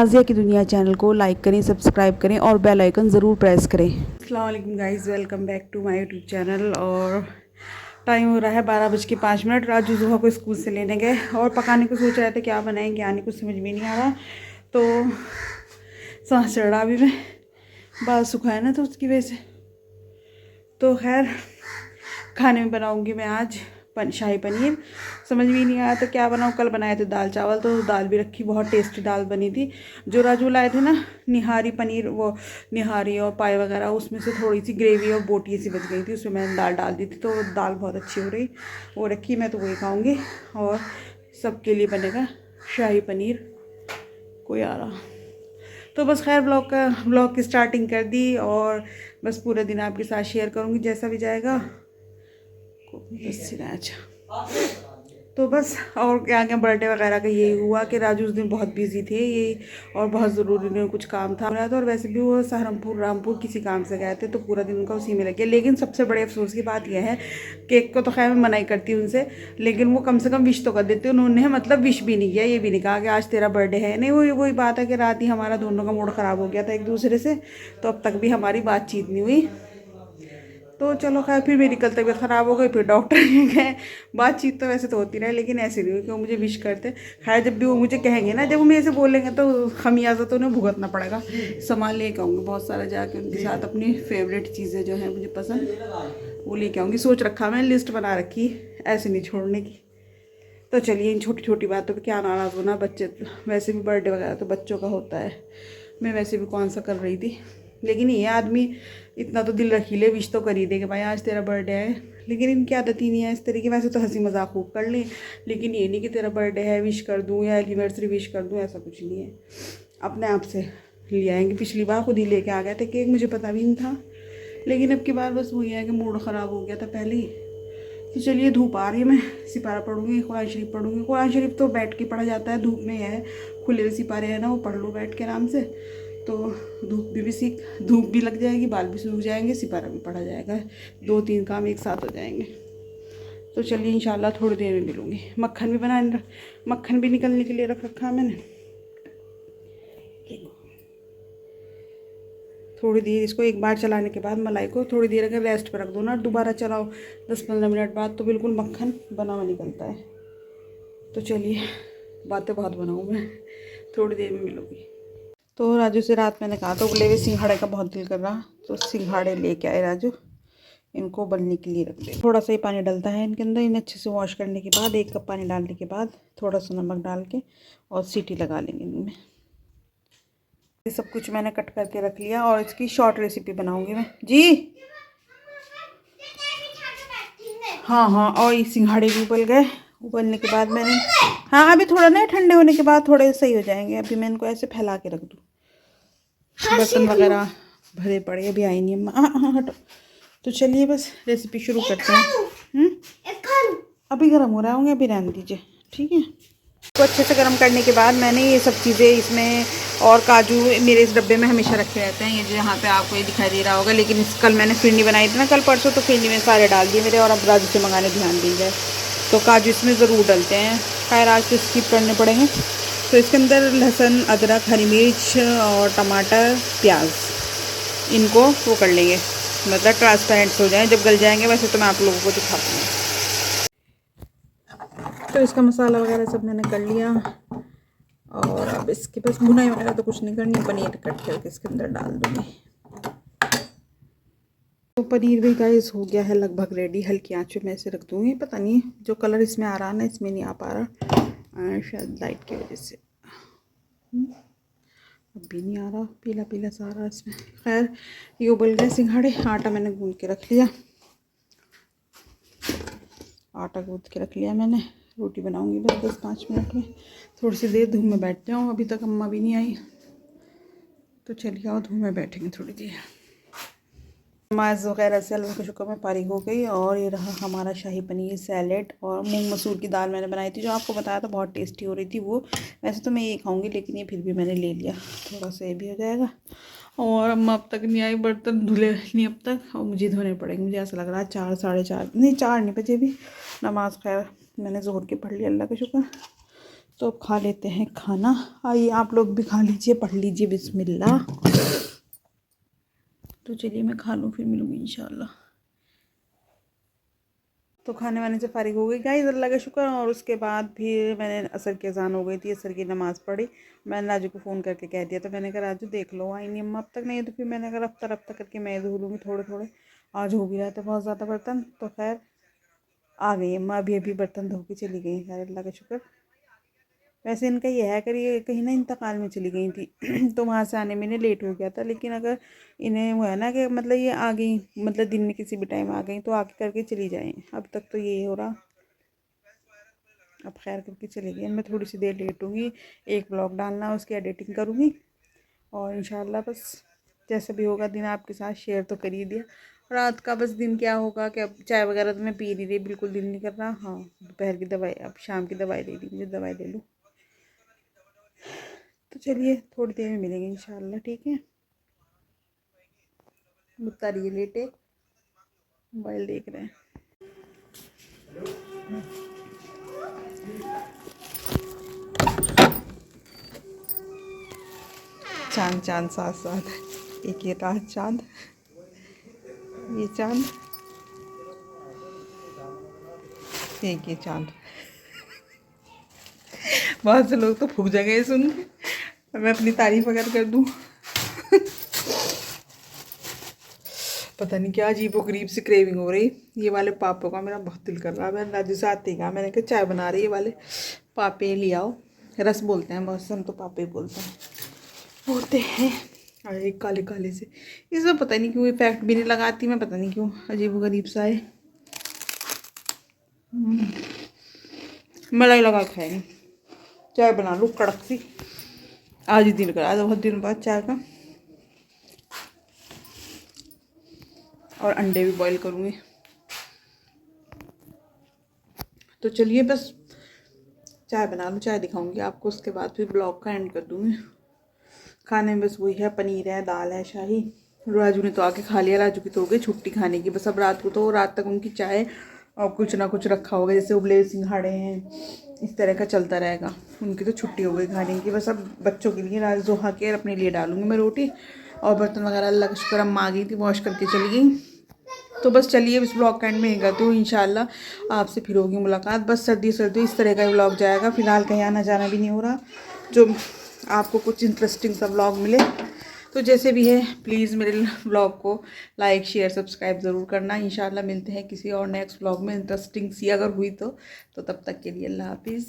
राज़िया की दुनिया चैनल को लाइक करें, सब्सक्राइब करें और बेल आइकन ज़रूर प्रेस करें। अस्सलाम वालेकुम guys, welcome back to my YouTube channel. और टाइम हो रहा है 12:05। राजू जुहा को स्कूल से लेने गए और पकाने को सोच रहे थे क्या बनाएं क्या नहीं, कुछ समझ में नहीं आ रहा। तो सांस चढ़ रहा अभी मैं, बाल सुखाए ना तो उसकी वजह से। तो खैर खाने में बनाऊंगी मैं आज शाही पनीर। समझ में ही नहीं आया तो क्या बनाऊँ। कल बनाए थे दाल चावल, तो दाल भी रखी, बहुत टेस्टी दाल बनी थी। जो राजू लाए थे ना निहारी पनीर, वो निहारी और पाए वगैरह, उसमें से थोड़ी सी ग्रेवी और बोटी सी बच गई थी, उसमें मैंने दाल डाल दी थी, तो दाल बहुत अच्छी हो रही, वो रखी। मैं तो वही खाऊँगी और सबके लिए बनेगा शाही पनीर। कोई आ रहा तो बस खैर ब्लॉग की स्टार्टिंग कर दी और बस पूरे दिन आपके साथ शेयर करूँगी जैसा भी जाएगा। तो बस और क्या क्या बर्थडे वगैरह का यही हुआ कि राजू उस दिन बहुत बिजी थे ये, और बहुत ज़रूरी उन्हें कुछ काम था मेरा। तो और वैसे भी वो सहारनपुर रामपुर किसी काम से गए थे, तो पूरा दिन उनका उसी में लग गया। लेकिन सबसे बड़े अफसोस की बात यह है, केक को तो खैर मैं मना ही करती हूँ उनसे, लेकिन वो कम से कम विश तो कर देते। उन्होंने मतलब विश भी नहीं किया, ये भी नहीं कहा कि आज तेरा बर्थडे है। नहीं, वही बात है कि रात ही हमारा दोनों का मूड ख़राब हो गया था एक दूसरे से, तो अब तक भी हमारी बातचीत नहीं हुई। तो चलो खैर, फिर मेरी कल तबीयत ख़राब हो गई, फिर डॉक्टर ले गए। बातचीत तो वैसे तो होती रहे, लेकिन ऐसे नहीं हुई कि वो मुझे विश करते। खैर जब भी वो मुझे कहेंगे ना, जब वो मेरे से बोलेंगे तो खमियाजा तो उन्हें भुगतना पड़ेगा। सामान लेके आऊँगी बहुत सारा, जाके उनके साथ अपनी फेवरेट चीज़ें जो हैं मुझे पसंद, वो लेके आऊँगी। सोच रखा, मैं लिस्ट बना रखी, ऐसे नहीं छोड़ने की। तो चलिए, इन छोटी छोटी बातों पे क्या नाराज़ होना। बच्चे वैसे भी बर्थडे वगैरह तो बच्चों का होता है, मैं वैसे भी कौन सा कर रही थी। लेकिन ये आदमी इतना तो दिल रखी ले, विश तो कर ही दे कि भाई आज तेरा बर्थडे है। लेकिन इनकी आदत ही नहीं है इस तरीके। वैसे तो हंसी मजाक खूब कर लें, लेकिन ये नहीं कि तेरा बर्थडे है विश कर दूँ या एनिवर्सरी विश कर दूँ, ऐसा कुछ नहीं है। अपने आप से ले आएंगे। पिछली बार खुद ही लेके आ गए थे केक, मुझे पता भी नहीं था। लेकिन अब की बार बस वही है कि मूड ख़राब हो गया था पहले ही। तो चलिए, धूप आ रही है, मैं सिपारा पढ़ूंगी, कुरान शरीफ पढ़ूंगी। कुरान शरीफ तो बैठ के पढ़ा जाता है, धूप में है। खुले हुए सिपारे हैं ना, वो पढ़ लो बैठ के आराम से, तो धूप भी लग जाएगी, बाल भी सूख जाएंगे, सिपारा भी पढ़ा जाएगा। 2-3 काम एक साथ हो जाएंगे। तो चलिए इंशाल्लाह थोड़ी देर में मिलूँगी। मक्खन भी निकलने के लिए रख रखा है मैंने। थोड़ी देर इसको एक बार चलाने के बाद मलाई को थोड़ी देर अगर रेस्ट पर रख दो ना, दोबारा चलाओ 10-15 मिनट बाद, तो बिल्कुल मक्खन बना हुआ निकलता है। तो चलिए, बातें बहुत बनाऊँ मैं, थोड़ी देर में मिलूँगी। तो राजू से रात मैंने कहा, तो उबले हुए सिंघाड़े का बहुत दिल कर रहा, तो सिंघाड़े लेके आए राजू। इनको उबलने के लिए रख दे। थोड़ा सा ही पानी डलता है इनके अंदर। इन्हें अच्छे से वॉश करने के बाद 1 कप पानी डालने के बाद थोड़ा सा नमक डाल के और सीटी लगा लेंगे इनमें। ये सब कुछ मैंने कट करके रख लिया और इसकी शॉर्ट रेसिपी बनाऊंगी मैं जी। हाँ, और ये सिंघाड़े भी उबल गए। उबलने के बाद मैंने, हाँ अभी थोड़ा ना ठंडे होने के बाद थोड़े सही हो जाएंगे। अभी मैं इनको ऐसे फैला के रख दूँ। बर्तन वगैरह भरे पड़े, अभी आई नहीं अम्मा। हाँ हटो। तो चलिए बस रेसिपी शुरू करते हैं। अभी गर्म हो रहा होंगे, अभी रहने दीजिए, ठीक है। तो अच्छे से गर्म करने के बाद मैंने ये सब चीज़ें इसमें, और काजू मेरे इस डब्बे में हमेशा रखे रहते हैं, ये जो यहाँ पे आपको ये दिखाई दे रहा होगा। लेकिन कल मैंने फिरनी बनाई थी ना, कल परसों, तो फिरनी में सारे डाल दिए मेरे, और अब राजू से मंगाने ध्यान दी जाए तो काजू इसमें ज़रूर डलते हैं। खैर आज तो स्किप करने पड़ेंगे। तो इसके अंदर लहसुन, अदरक, हरी मिर्च और टमाटर, प्याज, इनको वो कर लेंगे, मतलब ट्रांसपेरेंट हो जाए जब गल जाएंगे। वैसे तो मैं आप लोगों को दिखाती हूँ। तो इसका मसाला वगैरह सब मैंने कर लिया, और अब इसके बस भुनाई वगैरह तो कुछ नहीं करनी, पनीर कट करके इसके अंदर डाल दूँगी। तो पनीर भी गाइस हो गया है लगभग रेडी। हल्की आंच पे मैं इसे रख दूँगी। पता नहीं जो कलर इसमें आ रहा ना, इसमें नहीं आ पा रहा, शायद लाइट की वजह से। अब भी नहीं आ रहा, पीला पीला सा आ रहा इसमें। खैर ये उबल गए सिंघाड़े। आटा मैंने गूंद के रख लिया, आटा गूंद के रख लिया मैंने। रोटी बनाऊंगी बस 10-5 मिनट में। थोड़ी सी देर धूप में बैठ जाऊँ, अभी तक अम्मा भी नहीं आई। तो चलिए आओ धूप में बैठेंगे थोड़ी देर। नमाज वगैरह से अल्लाह का शुक्र में फारिग हो गई, और ये रहा हमारा शाही पनीर, सैलेड और मूंग मसूर की दाल मैंने बनाई थी, जो आपको बताया था बहुत टेस्टी हो रही थी वो। वैसे तो मैं ये खाऊंगी, लेकिन ये फिर भी मैंने ले लिया, थोड़ा सा ये भी हो जाएगा। और अम्मा अब तक नहीं आई, बर्तन धुले नहीं अब तक, और मुझे धोने पड़ेंगे। मुझे ऐसा लग रहा है 4, 4:30 नहीं, 4 नहीं बजे भी। नमाज खैर मैंने ज़ोहर के पढ़ लिया, अल्लाह का शुक्र। तो अब खा लेते हैं खाना। आइए आप लोग भी खा लीजिए, पढ़ लीजिए बिस्मिल्लाह। तो चलिए मैं खा लूँ, फिर मिलूँगी इंशाल्लाह। तो खाने वाने से फारिग हो गई गाइस, अल्लाह का शुक्र। और उसके बाद फिर मैंने असर की अजान हो गई थी, असर की नमाज़ पढ़ी। मैंने राजू को फ़ोन करके कह दिया, तो मैंने कहा राजू देख लो आई नहीं अम्मा अब तक नहीं, तो फिर मैंने कहा रफ्ता रफ्ता करके मैं धो लूँगी थोड़े थोड़े। आज हो भी रहा था बहुत ज़्यादा बर्तन, तो खैर आ गई अम्मा, अभी अभी बर्तन धो के चली गई, खैर अल्लाह का शुक्र। वैसे इनका ये है करिए कहीं ना इंतकाल में चली गई थी तो वहाँ से आने में इन्हें लेट हो गया था। लेकिन अगर इन्हें हुआ है ना कि मतलब ये आ गई, मतलब दिन में किसी भी टाइम आ गई, तो आके करके चली जाएँ। अब तक तो ये हो रहा, अब खैर करके चली गई। मैं थोड़ी सी देर लेट होंगी, एक ब्लॉग डालना उसकी एडिटिंग करूँगी, और इंशाल्लाह बस जैसे भी होगा दिन आपके साथ शेयर तो कर ही दिया। रात का बस दिन क्या होगा कि अब चाय वगैरह तो मैं पी नहीं रही, बिल्कुल दिल नहीं कर रहा। हाँ दोपहर की दवाई, अब शाम की दवाई ले ली, मुझे दवाई ले लूँ। तो चलिए थोड़ी देर में मिलेंगे इंशाल्लाह, ठीक है। मुत्तारी लेटे मोबाइल देख रहे हैं। चांद चांद साथ साथ, एक ये रात चांद, ये चांद, एक ये चांद। बहुत से लोग तो फूक जाएंगे सुन के, मैं अपनी तारीफ अगर कर दूँ। पता नहीं क्या अजीबोगरीब सी क्रेविंग हो रही। ये वाले पापों का मेरा बहुत दिल कर रहा है। मैंने राजू से आते ही कहा, मैंने कहा चाय बना रही है वाले पापे ले आओ। रस बोलते हैं बहुत से, हम तो पापे बोलते हैं, होते हैं। अरे काले काले से, इसमें पता नहीं क्यों इफेक्ट भी नहीं लगाती मैं, पता नहीं क्यों अजीबोगरीब सा है। मलाई लगा खाएंगे, चाय बना लूँ कड़क सी। आज ही दिन करा, बहुत दिन बाद चाय का। और अंडे भी बॉईल करूँगी। तो चलिए बस चाय बना लूँ, चाय दिखाऊंगी आपको, उसके बाद फिर ब्लॉग का एंड कर दूँगी। खाने में बस वही है, पनीर है, दाल है शाही। राजू ने तो आके खा लिया, राजू की तो हो गई छुट्टी खाने की। बस अब रात को तो रात तक उनकी चाय और कुछ ना कुछ रखा होगा, जैसे उबले सिंघाड़े हैं, इस तरह का चलता रहेगा। उनकी तो छुट्टी हो गई खाने की। बस अब बच्चों के लिए राज दोहा के अपने लिए डालूंगी मैं रोटी। और बर्तन वगैरह अल्लाह का शुक्र अम्मा आ गई थी, वॉश करके चली गई। तो बस चलिए इस ब्लॉग का एंड में ही करती हूँ। इंशाल्लाह आपसे फिर होगी मुलाकात। बस सर्दी सर्दी इस तरह का ही ब्लॉग जाएगा, फिलहाल कहीं आना जाना भी नहीं हो रहा, जो आपको कुछ इंटरेस्टिंग सा ब्लॉग मिले। तो जैसे भी है प्लीज़ मेरे ब्लॉग को लाइक शेयर सब्सक्राइब ज़रूर करना। इंशाल्लाह मिलते हैं किसी और नेक्स्ट ब्लॉग में, इंटरेस्टिंग सी अगर हुई तो तब तक के लिए अल्लाह हाफिज़।